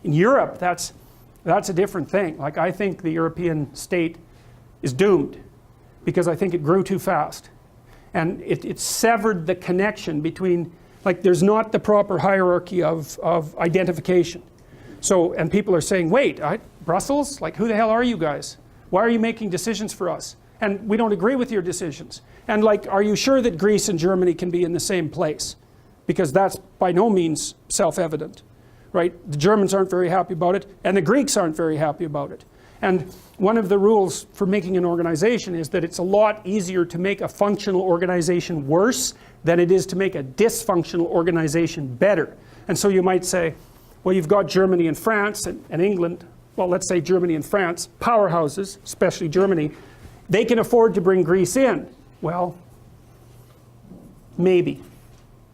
In Europe, that's a different thing. Like, I think the European state is doomed because I think it grew too fast. And it severed the connection between, like, there's not the proper hierarchy of identification. So, and people are saying, wait, Brussels? Like, who the hell are you guys? Why are you making decisions for us? And we don't agree with your decisions. And like, are you sure that Greece and Germany can be in the same place? Because that's by no means self-evident, right? The Germans aren't very happy about it, and the Greeks aren't very happy about it. And one of the rules for making an organization is that it's a lot easier to make a functional organization worse than it is to make a dysfunctional organization better. And so you might say, well, you've got Germany and France and England. Well, let's say Germany and France, powerhouses, especially Germany, they can afford to bring Greece in. Well, maybe,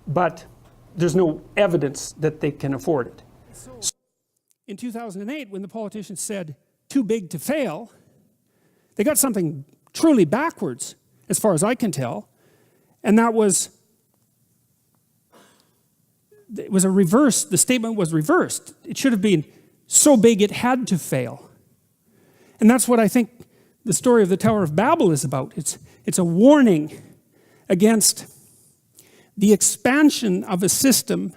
but there's no evidence that they can afford it. So, in 2008, when the politicians said, too big to fail, they got something truly backwards, as far as I can tell, and that was, it was a reverse, the statement was reversed. It should have been, so big it had to fail. And that's what I think the story of the Tower of Babel is about. It's a warning against the expansion of a system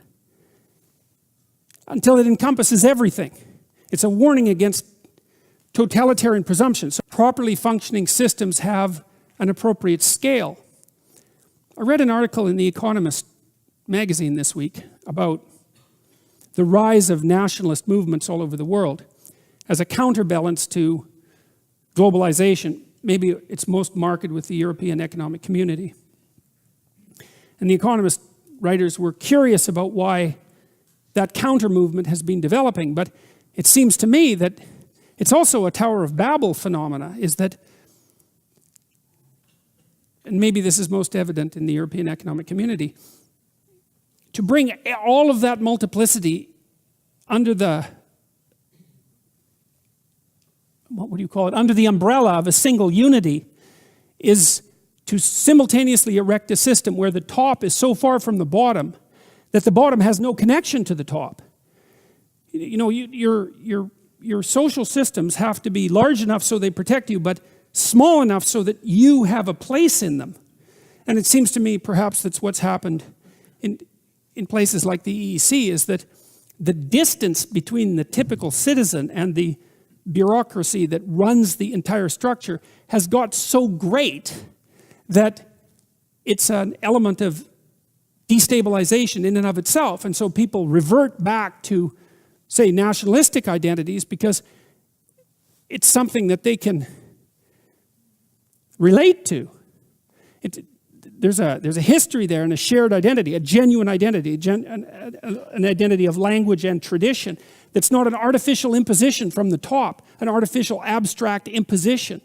until it encompasses everything. It's a warning against totalitarian presumptions. So properly functioning systems have an appropriate scale. I read an article in The Economist magazine this week about the rise of nationalist movements all over the world as a counterbalance to globalization. Maybe it's most marked with the European Economic Community. And The Economist writers were curious about why that counter movement has been developing, but it seems to me that it's also a Tower of Babel phenomena, is that, and maybe this is most evident in the European Economic Community, to bring all of that multiplicity under the, what would you call it, under the umbrella of a single unity is to simultaneously erect a system where the top is so far from the bottom that the bottom has no connection to the top. You know, your social systems have to be large enough so they protect you, but small enough so that you have a place in them. And it seems to me perhaps that's what's happened in places like the EEC, is that the distance between the typical citizen and the bureaucracy that runs the entire structure has got so great that it's an element of destabilization in and of itself. And so people revert back to, say, nationalistic identities because it's something that they can relate to. There's a history there and a shared identity, a genuine identity, an identity of language and tradition that's not an artificial imposition from the top, an artificial abstract imposition.